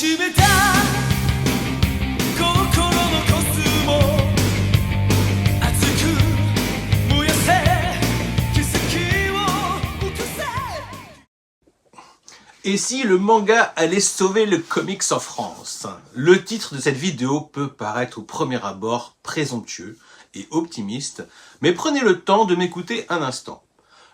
しめた心のコスモ熱く燃やせ奇跡を起こせ Et si le manga allait sauver le comics en France? Le titre de cette vidéo peut paraître au premier abord présomptueux et optimiste, mais prenez le temps de m'écouter un instant.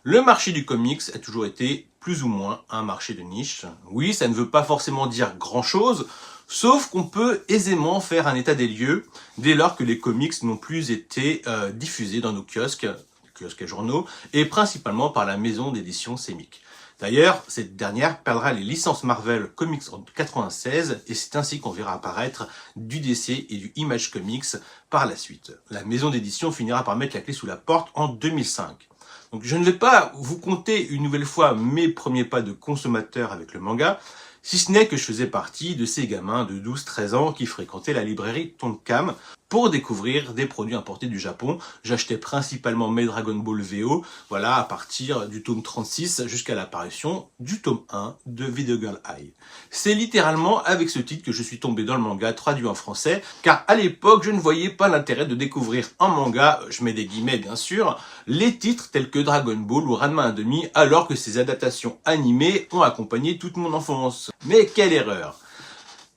Le marché du comics a toujours été plus ou moins un marché de niche. Oui, ça ne veut pas forcément dire grand-chose, sauf qu'on peut aisément faire un état des lieux dès lors que les comics n'ont plus été diffusés dans nos kiosques à journaux, et principalement par la maison d'édition Semic. D'ailleurs, cette dernière perdra les licences Marvel Comics en 96 et c'est ainsi qu'on verra apparaître du DC et du Image Comics par la suite. La maison d'édition finira par mettre la clé sous la porte en 2005. Donc je ne vais pas vous conter une nouvelle fois mes premiers pas de consommateur avec le manga, si ce n'est que je faisais partie de ces gamins de 12-13 ans qui fréquentaient la librairie Tonkam pour découvrir des produits importés du Japon. J'achetais principalement mes Dragon Ball VO, voilà, à partir du tome 36 jusqu'à l'apparition du tome 1 de Video Girl Ai. C'est littéralement avec ce titre que je suis tombé dans le manga traduit en français, car à l'époque, je ne voyais pas l'intérêt de découvrir en manga, je mets des guillemets bien sûr, les titres tels que Dragon Ball ou Ranma 1/2, alors que ces adaptations animées ont accompagné toute mon enfance. Mais quelle erreur!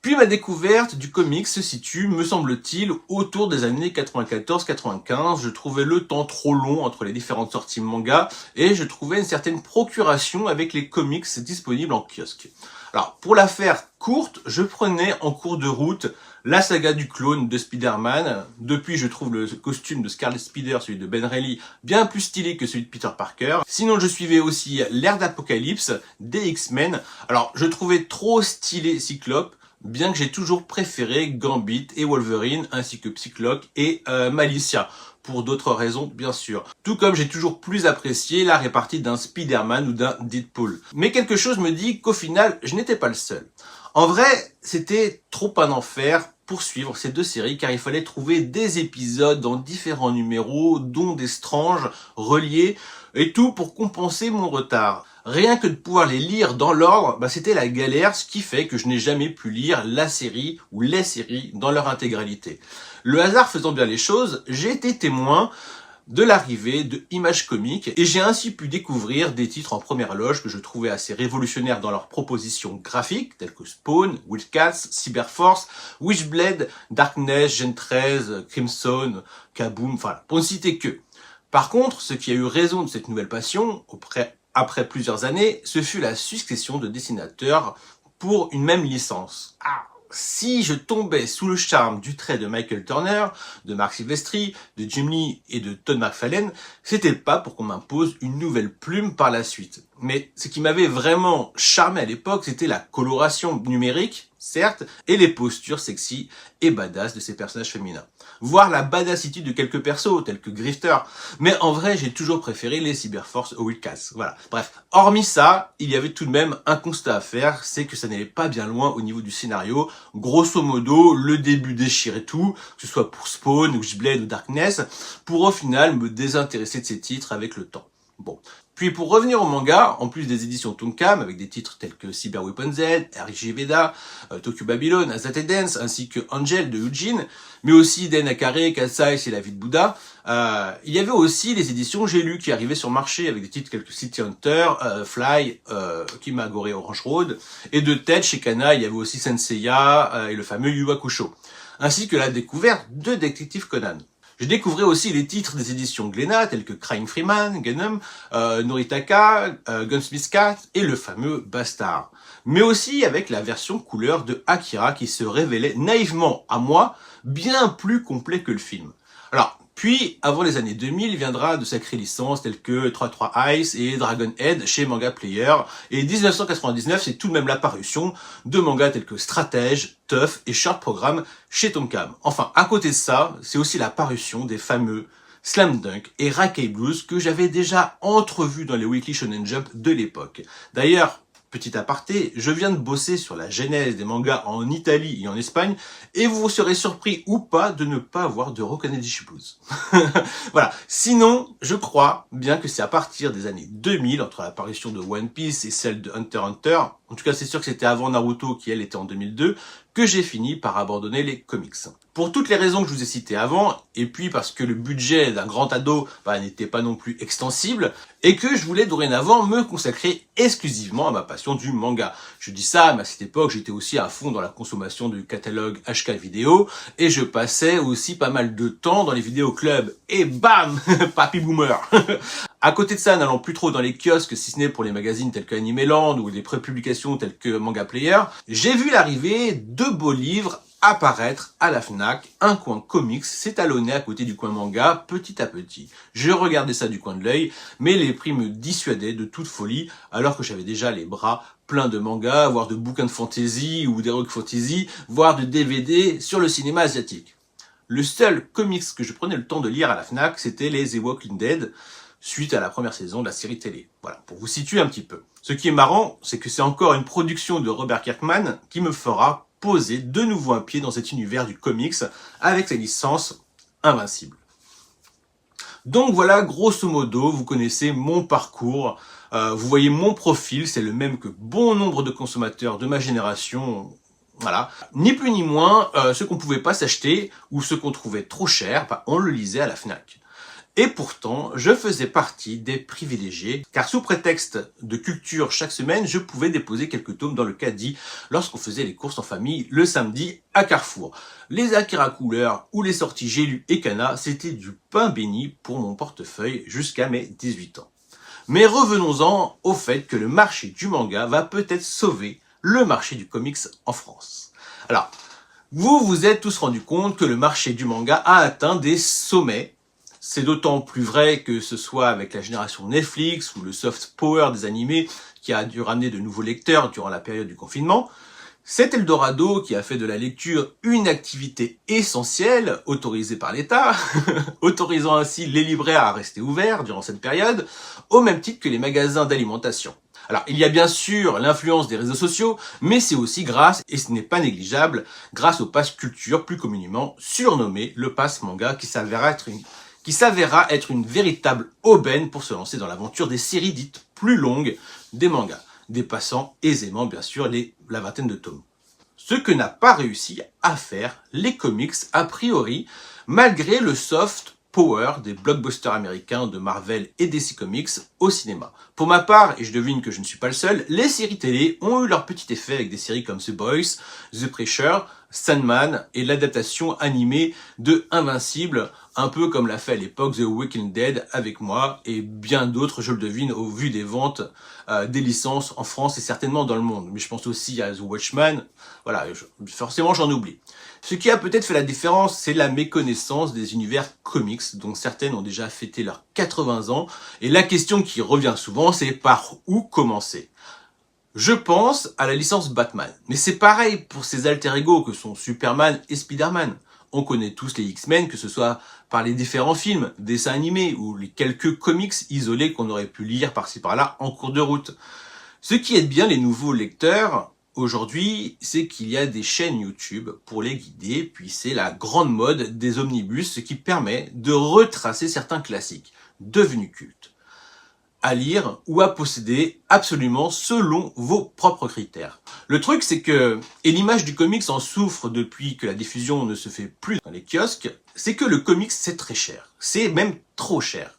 Puis ma découverte du comics se situe, me semble-t-il, autour des années 94-95. Je trouvais le temps trop long entre les différentes sorties manga et je trouvais une certaine procuration avec les comics disponibles en kiosque. Alors, pour la faire courte, je prenais en cours de route la saga du clone de Spider-Man. Depuis, je trouve le costume de Scarlet Spider, celui de Ben Reilly, bien plus stylé que celui de Peter Parker. Sinon, je suivais aussi l'ère d'Apocalypse des X-Men. Alors, je trouvais trop stylé Cyclope, bien que j'ai toujours préféré Gambit et Wolverine, ainsi que Psylocke et Malicia, pour d'autres raisons bien sûr. Tout comme j'ai toujours plus apprécié la répartie d'un Spider-Man ou d'un Deadpool. Mais quelque chose me dit qu'au final, je n'étais pas le seul. En vrai, c'était trop un enfer pour suivre ces deux séries, car il fallait trouver des épisodes dans différents numéros, dont des Strange, reliés, et tout pour compenser mon retard. Rien que de pouvoir les lire dans l'ordre, c'était la galère, ce qui fait que je n'ai jamais pu lire la série ou les séries dans leur intégralité. Le hasard faisant bien les choses, j'ai été témoin de l'arrivée de Image Comics et j'ai ainsi pu découvrir des titres en première loge que je trouvais assez révolutionnaires dans leurs propositions graphiques, tels que Spawn, Wildcats, Cyberforce, Witchblade, Darkness, Gen 13, Crimson, Kaboom, enfin pour ne citer que. Par contre, ce qui a eu raison de cette nouvelle passion, après plusieurs années, ce fut la succession de dessinateurs pour une même licence. Si je tombais sous le charme du trait de Michael Turner, de Marc Silvestri, de Jim Lee et de Todd McFarlane, c'était pas pour qu'on m'impose une nouvelle plume par la suite. Mais ce qui m'avait vraiment charmé à l'époque, c'était la coloration numérique, certes, et les postures sexy et badass de ces personnages féminins. Voire la badassitude de quelques persos, tels que Grifter. Mais en vrai, j'ai toujours préféré les Cyberforce aux Wildcats. Voilà. Bref, hormis ça, il y avait tout de même un constat à faire, c'est que ça n'allait pas bien loin au niveau du scénario. Grosso modo, le début déchirait tout, que ce soit pour Spawn, Witchblade ou Darkness, pour au final me désintéresser de ces titres avec le temps. Bon. Puis pour revenir au manga, en plus des éditions Tonkam, avec des titres tels que Cyber Weapon Z, R.J. Veda, Tokyo Babylon, Azate Dance, ainsi que Angel de Eugene, mais aussi Den Akare, Katsai et La vie de Bouddha, il y avait aussi les éditions J'ai lu qui arrivaient sur le marché avec des titres tels que City Hunter, Fly, Kimagure Orange Road, et de tête chez Kana, il y avait aussi Senseiya et le fameux Yu Hakusho, ainsi que la découverte de Détective Conan. Je découvrais aussi les titres des éditions Glénat, tels que Crying Freeman, Gunnum, Noritaka, Gunsmith Cat et le fameux Bastard. Mais aussi avec la version couleur de Akira qui se révélait naïvement à moi bien plus complet que le film. Alors, puis, avant les années 2000, viendra de sacrées licences telles que 33 Ice et Dragon Head chez Manga Player. Et 1999, c'est tout de même l'apparition de mangas tels que Stratège, Tough et Short Program chez Tonkam. Enfin, à côté de ça, c'est aussi l'apparition des fameux Slam Dunk et Raikei Blues que j'avais déjà entrevus dans les Weekly Shonen Jump de l'époque. D'ailleurs, petit aparté, je viens de bosser sur la genèse des mangas en Italie et en Espagne, et vous serez surpris ou pas de ne pas avoir de Rokonedishi Blues. Voilà. Sinon, je crois bien que c'est à partir des années 2000, entre l'apparition de One Piece et celle de Hunter x Hunter, en tout cas c'est sûr que c'était avant Naruto qui elle était en 2002, que j'ai fini par abandonner les comics. Pour toutes les raisons que je vous ai citées avant, et puis parce que le budget d'un grand ado n'était pas non plus extensible, et que je voulais dorénavant me consacrer exclusivement à ma passion du manga. Je dis ça, mais à cette époque j'étais aussi à fond dans la consommation du catalogue HK vidéo, et je passais aussi pas mal de temps dans les vidéoclubs, et bam Papy Boomer. À côté de ça, n'allant plus trop dans les kiosques, si ce n'est pour les magazines tels que Animeland ou des prépublications telles que Manga Player, j'ai vu l'arrivée de beaux livres apparaître à la Fnac. Un coin comics s'étalonnait à côté du coin manga petit à petit. Je regardais ça du coin de l'œil, mais les prix me dissuadaient de toute folie, alors que j'avais déjà les bras pleins de mangas, voire de bouquins de fantasy ou d'heroic fantasy, voire de DVD sur le cinéma asiatique. Le seul comics que je prenais le temps de lire à la Fnac, c'était les The Walking Dead, suite à la première saison de la série télé. Voilà, pour vous situer un petit peu. Ce qui est marrant, c'est que c'est encore une production de Robert Kirkman qui me fera poser de nouveau un pied dans cet univers du comics avec la licence Invincible. Donc voilà, grosso modo, vous connaissez mon parcours, vous voyez mon profil, c'est le même que bon nombre de consommateurs de ma génération. Voilà, ni plus ni moins, ce qu'on pouvait pas s'acheter ou ce qu'on trouvait trop cher, on le lisait à la Fnac. Et pourtant, je faisais partie des privilégiés, car sous prétexte de culture chaque semaine, je pouvais déposer quelques tomes dans le caddie lorsqu'on faisait les courses en famille le samedi à Carrefour. Les Akira couleurs ou les sorties J'ai lu et Kana, c'était du pain béni pour mon portefeuille jusqu'à mes 18 ans. Mais revenons-en au fait que le marché du manga va peut-être sauver le marché du comics en France. Alors, vous vous êtes tous rendu compte que le marché du manga a atteint des sommets. C'est d'autant plus vrai que ce soit avec la génération Netflix ou le soft power des animés qui a dû ramener de nouveaux lecteurs durant la période du confinement. C'est Eldorado qui a fait de la lecture une activité essentielle autorisée par l'État, autorisant ainsi les libraires à rester ouverts durant cette période, au même titre que les magasins d'alimentation. Alors, il y a bien sûr l'influence des réseaux sociaux, mais c'est aussi grâce, et ce n'est pas négligeable, grâce au pass culture, plus communément surnommé le pass manga, qui s'avéra être une véritable aubaine pour se lancer dans l'aventure des séries dites plus longues des mangas, dépassant aisément bien sûr la vingtaine de tomes. Ce que n'a pas réussi à faire les comics a priori, malgré le soft power des blockbusters américains de Marvel et DC Comics au cinéma. Pour ma part, et je devine que je ne suis pas le seul, les séries télé ont eu leur petit effet avec des séries comme The Boys, The Preacher, Sandman et l'adaptation animée de Invincible, un peu comme l'a fait à l'époque The Walking Dead avec moi et bien d'autres, je le devine, au vu des ventes des licences en France et certainement dans le monde. Mais je pense aussi à The Watchmen, voilà, forcément j'en oublie. Ce qui a peut-être fait la différence, c'est la méconnaissance des univers comics, dont certaines ont déjà fêté leurs 80 ans. Et la question qui revient souvent, c'est par où commencer ? Je pense à la licence Batman. Mais c'est pareil pour ces alter-ego que sont Superman et Spider-Man. On connaît tous les X-Men, que ce soit par les différents films, dessins animés ou les quelques comics isolés qu'on aurait pu lire par-ci par-là en cours de route. Ce qui aide bien les nouveaux lecteurs aujourd'hui, c'est qu'il y a des chaînes YouTube pour les guider, puis c'est la grande mode des omnibus, ce qui permet de retracer certains classiques devenus cultes, à lire ou à posséder absolument selon vos propres critères. Le truc, c'est que, et l'image du comics en souffre depuis que la diffusion ne se fait plus dans les kiosques, c'est que le comics c'est très cher. C'est même trop cher.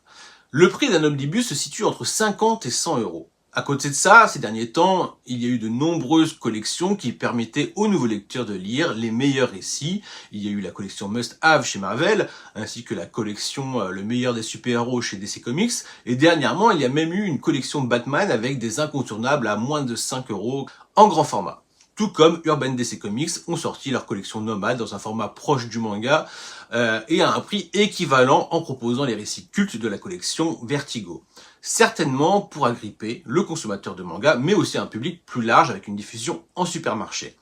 Le prix d'un omnibus se situe entre 50 et 100 euros. À côté de ça, ces derniers temps, il y a eu de nombreuses collections qui permettaient aux nouveaux lecteurs de lire les meilleurs récits. Il y a eu la collection Must Have chez Marvel, ainsi que la collection Le meilleur des super-héros chez DC Comics. Et dernièrement, il y a même eu une collection Batman avec des incontournables à moins de 5 euros en grand format. Tout comme Urban DC Comics ont sorti leur collection Nomade dans un format proche du manga et à un prix équivalent en proposant les récits cultes de la collection Vertigo. Certainement pour agripper le consommateur de manga, mais aussi un public plus large avec une diffusion en supermarché.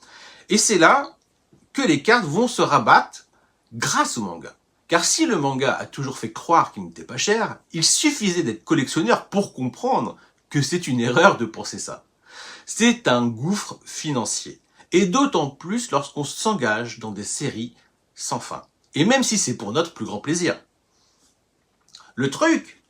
Et c'est là que les cartes vont se rabattre grâce au manga. Car si le manga a toujours fait croire qu'il n'était pas cher, il suffisait d'être collectionneur pour comprendre que c'est une erreur de penser ça. C'est un gouffre financier. Et d'autant plus lorsqu'on s'engage dans des séries sans fin. Et même si c'est pour notre plus grand plaisir. Le truc,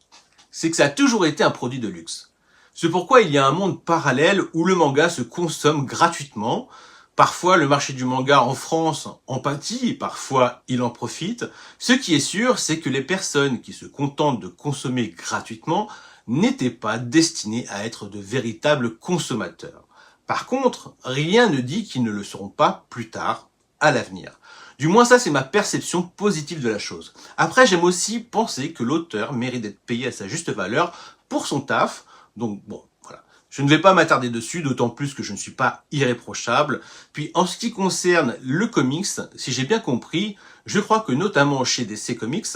c'est que ça a toujours été un produit de luxe. C'est pourquoi il y a un monde parallèle où le manga se consomme gratuitement. Parfois, le marché du manga en France en pâtit, parfois il en profite. Ce qui est sûr, c'est que les personnes qui se contentent de consommer gratuitement n'étaient pas destinées à être de véritables consommateurs. Par contre, rien ne dit qu'ils ne le seront pas plus tard, à l'avenir. Du moins ça, c'est ma perception positive de la chose. Après, j'aime aussi penser que l'auteur mérite d'être payé à sa juste valeur pour son taf. Donc bon, voilà. Je ne vais pas m'attarder dessus, d'autant plus que je ne suis pas irréprochable. Puis en ce qui concerne le comics, si j'ai bien compris, je crois que notamment chez DC Comics,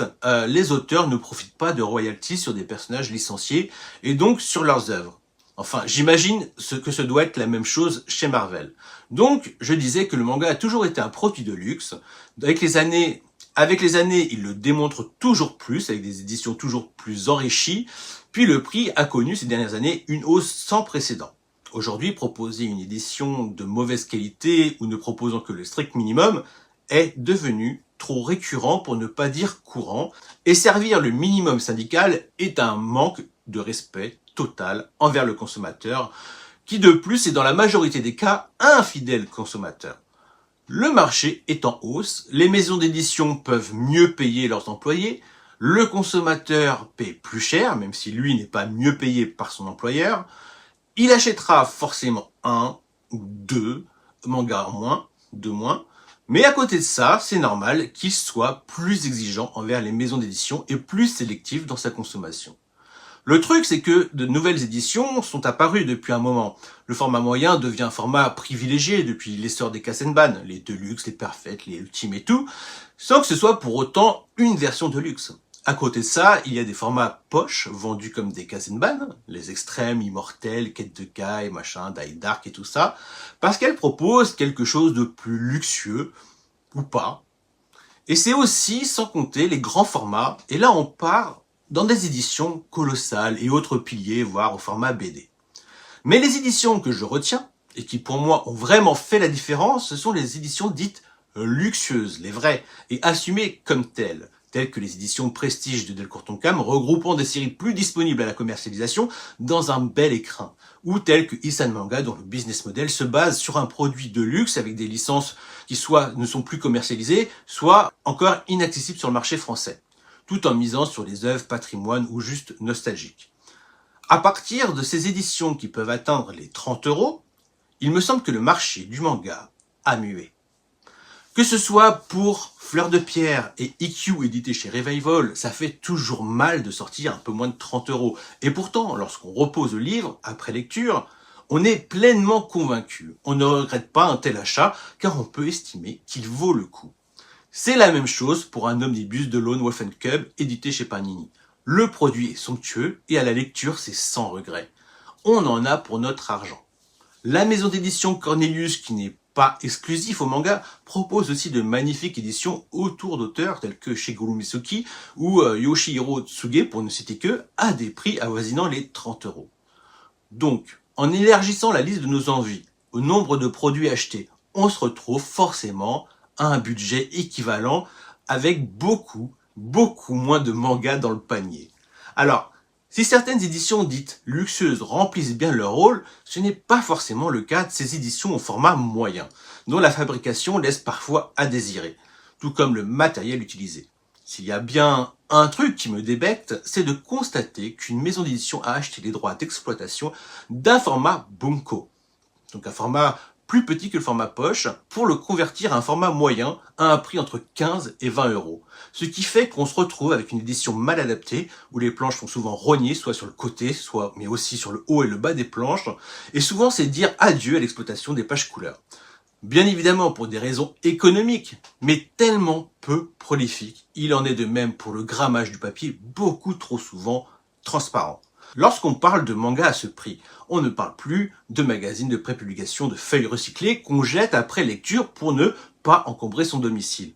les auteurs ne profitent pas de royalties sur des personnages licenciés et donc sur leurs œuvres. Enfin, j'imagine que ce doit être la même chose chez Marvel. Donc, je disais que le manga a toujours été un produit de luxe. Avec les années, il le démontre toujours plus, avec des éditions toujours plus enrichies. Puis le prix a connu ces dernières années une hausse sans précédent. Aujourd'hui, proposer une édition de mauvaise qualité ou ne proposant que le strict minimum est devenu trop récurrent pour ne pas dire courant. Et servir le minimum syndical est un manque de respect total envers le consommateur, qui de plus est dans la majorité des cas un fidèle consommateur. Le marché est en hausse, les maisons d'édition peuvent mieux payer leurs employés, le consommateur paie plus cher, même si lui n'est pas mieux payé par son employeur, il achètera forcément un ou deux mangas de moins, mais à côté de ça, c'est normal qu'il soit plus exigeant envers les maisons d'édition et plus sélectif dans sa consommation. Le truc, c'est que de nouvelles éditions sont apparues depuis un moment. Le format moyen devient un format privilégié depuis l'essor des Kassenban, les Deluxe, les Perfect, les Ultime et tout, sans que ce soit pour autant une version de luxe. À côté de ça, il y a des formats poches vendus comme des Kassenban, les extrêmes, Immortels, Quête de Kai, machin, Die Dark et tout ça, parce qu'elles proposent quelque chose de plus luxueux, ou pas. Et c'est aussi sans compter les grands formats, et là on part dans des éditions colossales et autres piliers, voire au format BD. Mais les éditions que je retiens, et qui pour moi ont vraiment fait la différence, ce sont les éditions dites luxueuses, les vraies, et assumées comme telles que les éditions Prestige de Delcourt Tonkam, regroupant des séries plus disponibles à la commercialisation dans un bel écrin, ou telles que Isan Manga, dont le business model se base sur un produit de luxe avec des licences qui soit ne sont plus commercialisées, soit encore inaccessibles sur le marché français, tout en misant sur des œuvres patrimoine ou juste nostalgiques. À partir de ces éditions qui peuvent atteindre les 30 €, il me semble que le marché du manga a mué. Que ce soit pour Fleur de Pierre et EQ édité chez Revival, ça fait toujours mal de sortir un peu moins de 30 €. Et pourtant, lorsqu'on repose le livre, après lecture, on est pleinement convaincu. On ne regrette pas un tel achat, car on peut estimer qu'il vaut le coup. C'est la même chose pour un omnibus de Lone Wolf & Cub édité chez Panini. Le produit est somptueux et à la lecture, c'est sans regret. On en a pour notre argent. La maison d'édition Cornelius, qui n'est pas exclusif au manga, propose aussi de magnifiques éditions autour d'auteurs tels que Shigeru Mizuki ou Yoshihiro Tsuge, pour ne citer que, à des prix avoisinant les 30 €. Donc, en élargissant la liste de nos envies au nombre de produits achetés, on se retrouve forcément à un budget équivalent avec beaucoup moins de mangas dans le panier. Alors, si certaines éditions dites luxueuses remplissent bien leur rôle, ce n'est pas forcément le cas de ces éditions au format moyen, dont la fabrication laisse parfois à désirer, tout comme le matériel utilisé. S'il y a bien un truc qui me débecte, c'est de constater qu'une maison d'édition a acheté les droits d'exploitation d'un format Bunko, donc un format plus petit que le format poche, pour le convertir à un format moyen à un prix entre 15 et 20 €. Ce qui fait qu'on se retrouve avec une édition mal adaptée, où les planches sont souvent rognées, soit sur le côté, mais aussi sur le haut et le bas des planches, et souvent c'est dire adieu à l'exploitation des pages couleurs. Bien évidemment pour des raisons économiques, mais tellement peu prolifiques. Il en est de même pour le grammage du papier, beaucoup trop souvent transparent. Lorsqu'on parle de manga à ce prix, on ne parle plus de magazines de prépublication de feuilles recyclées qu'on jette après lecture pour ne pas encombrer son domicile.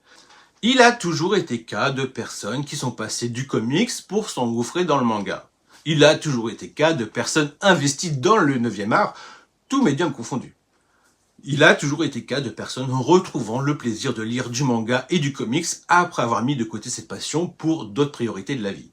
Il a toujours été cas de personnes qui sont passées du comics pour s'engouffrer dans le manga. Il a toujours été cas de personnes investies dans le 9e art, tous médiums confondus. Il a toujours été cas de personnes retrouvant le plaisir de lire du manga et du comics après avoir mis de côté cette passion pour d'autres priorités de la vie.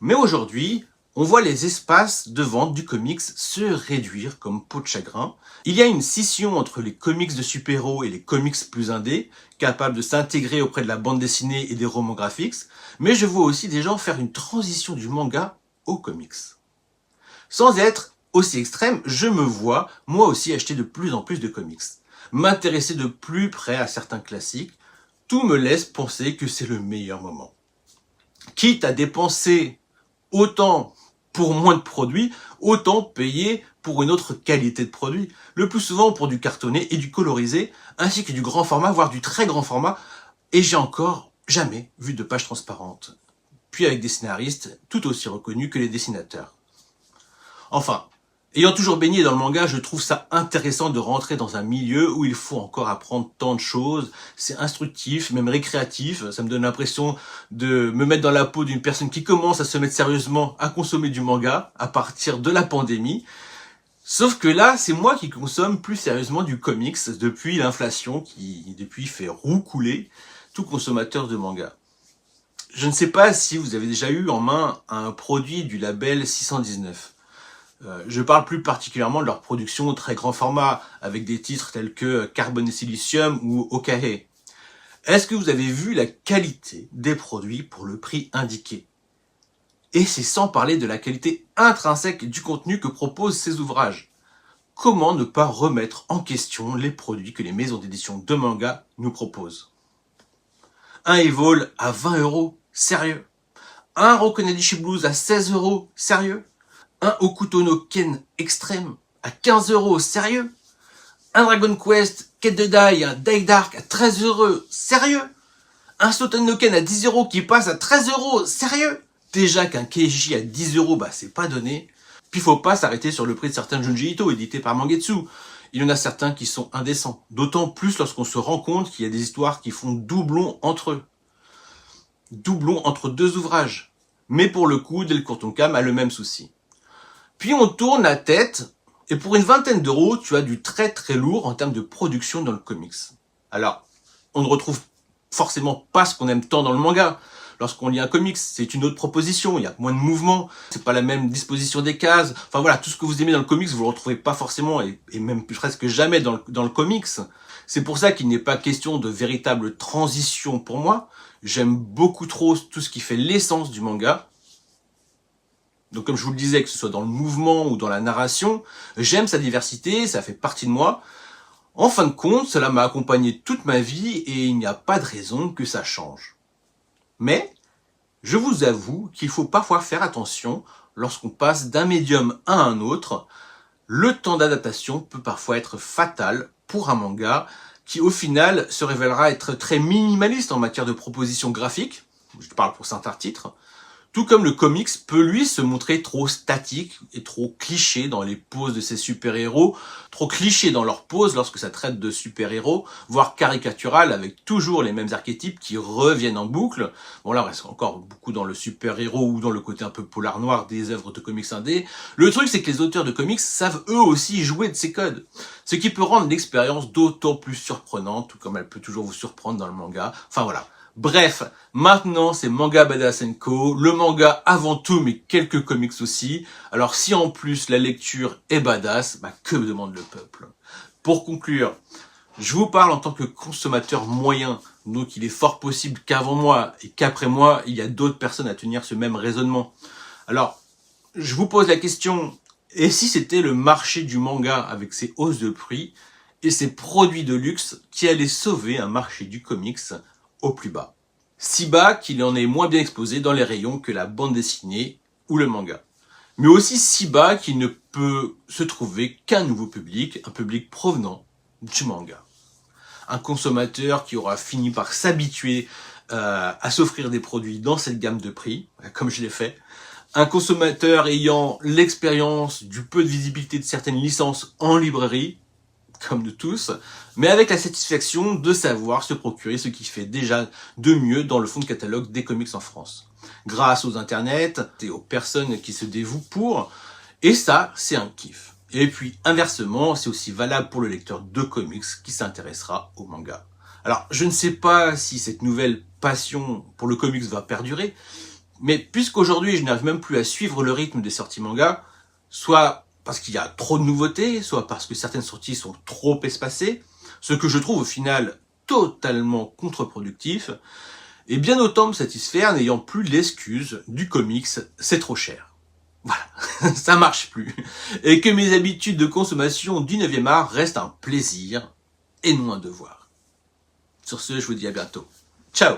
Mais aujourd'hui, on voit les espaces de vente du comics se réduire comme peau de chagrin. Il y a une scission entre les comics de super-héros et les comics plus indés, capables de s'intégrer auprès de la bande dessinée et des romans graphiques, mais je vois aussi des gens faire une transition du manga au comics. Sans être aussi extrême, je me vois moi aussi acheter de plus en plus de comics, m'intéresser de plus près à certains classiques. Tout me laisse penser que c'est le meilleur moment. Quitte à dépenser autant pour moins de produits, autant payer pour une autre qualité de produit. Le plus souvent pour du cartonné et du colorisé, ainsi que du grand format, voire du très grand format. Et j'ai encore jamais vu de page transparente. Puis avec des scénaristes tout aussi reconnus que les dessinateurs. Enfin, ayant toujours baigné dans le manga, je trouve ça intéressant de rentrer dans un milieu où il faut encore apprendre tant de choses. C'est instructif, même récréatif. Ça me donne l'impression de me mettre dans la peau d'une personne qui commence à se mettre sérieusement à consommer du manga à partir de la pandémie. Sauf que là, c'est moi qui consomme plus sérieusement du comics depuis l'inflation qui, depuis, fait roue couler tout consommateur de manga. Je ne sais pas si vous avez déjà eu en main un produit du label 619. Je parle plus particulièrement de leur production très grand format, avec des titres tels que Carbone et Silicium ou Okahe. Est-ce que vous avez vu la qualité des produits pour le prix indiqué? Et c'est sans parler de la qualité intrinsèque du contenu que proposent ces ouvrages. Comment ne pas remettre en question les produits que les maisons d'édition de manga nous proposent? Un Evol à 20 €, sérieux? Un Rokonadishi Blues à 16 €, sérieux? Un Hokuto no Ken Extreme à 15 €, sérieux? Un Dragon Quest Quête de Dai, un Dai Dark à 13 €, sérieux? Un Soten no Ken à 10 € qui passe à 13 €, sérieux? Déjà qu'un Keiji à 10 €, c'est pas donné. Puis faut pas s'arrêter sur le prix de certains Junji Ito édités par Mangetsu. Il y en a certains qui sont indécents. D'autant plus lorsqu'on se rend compte qu'il y a des histoires qui font doublon entre eux. Doublon entre deux ouvrages. Mais pour le coup, Delcourt Tonkam a le même souci. Puis on tourne la tête, et pour une vingtaine d'euros, tu as du très très lourd en termes de production dans le comics. Alors, on ne retrouve forcément pas ce qu'on aime tant dans le manga. Lorsqu'on lit un comics, c'est une autre proposition, il y a moins de mouvement, c'est pas la même disposition des cases. Enfin voilà, tout ce que vous aimez dans le comics, vous le retrouvez pas forcément, et même presque jamais dans le comics. C'est pour ça qu'il n'est pas question de véritable transition pour moi. J'aime beaucoup trop tout ce qui fait l'essence du manga. Donc comme je vous le disais, que ce soit dans le mouvement ou dans la narration, j'aime sa diversité, ça fait partie de moi. En fin de compte, cela m'a accompagné toute ma vie et il n'y a pas de raison que ça change. Mais, je vous avoue qu'il faut parfois faire attention lorsqu'on passe d'un médium à un autre. Le temps d'adaptation peut parfois être fatal pour un manga qui au final se révélera être très minimaliste en matière de propositions graphiques. Je parle pour certains titres. Tout comme le comics peut lui se montrer trop statique et trop cliché dans les poses de ses super-héros, trop cliché dans leurs poses lorsque ça traite de super-héros, voire caricatural avec toujours les mêmes archétypes qui reviennent en boucle. Bon là on reste encore beaucoup dans le super-héros ou dans le côté un peu polar noir des œuvres de comics indés. Le truc c'est que les auteurs de comics savent eux aussi jouer de ces codes, ce qui peut rendre l'expérience d'autant plus surprenante, tout comme elle peut toujours vous surprendre dans le manga. Enfin voilà. Bref, maintenant c'est Manga Badass & Co, le manga avant tout mais quelques comics aussi. Alors si en plus la lecture est badass, que demande le peuple? Pour conclure, je vous parle en tant que consommateur moyen, donc il est fort possible qu'avant moi et qu'après moi, il y a d'autres personnes à tenir ce même raisonnement. Alors, je vous pose la question, et si c'était le marché du manga avec ses hausses de prix et ses produits de luxe qui allaient sauver un marché du comics au plus bas. Si bas qu'il en est moins bien exposé dans les rayons que la bande dessinée ou le manga. Mais aussi si bas qu'il ne peut se trouver qu'un nouveau public, un public provenant du manga. Un consommateur qui aura fini par s'habituer à s'offrir des produits dans cette gamme de prix, comme je l'ai fait. Un consommateur ayant l'expérience du peu de visibilité de certaines licences en librairie, comme de tous, mais avec la satisfaction de savoir se procurer ce qui fait déjà de mieux dans le fond de catalogue des comics en France. Grâce aux internets et aux personnes qui se dévouent pour, et ça, c'est un kiff. Et puis, inversement, c'est aussi valable pour le lecteur de comics qui s'intéressera au manga. Alors, je ne sais pas si cette nouvelle passion pour le comics va perdurer, Mais puisqu'aujourd'hui je n'arrive même plus à suivre le rythme des sorties manga, soit parce qu'il y a trop de nouveautés, soit parce que certaines sorties sont trop espacées, ce que je trouve au final totalement contre-productif, et bien autant me satisfaire n'ayant plus l'excuse du comics, c'est trop cher. Voilà, ça marche plus. Et que mes habitudes de consommation du 9e art restent un plaisir et non un devoir. Sur ce, je vous dis à bientôt. Ciao!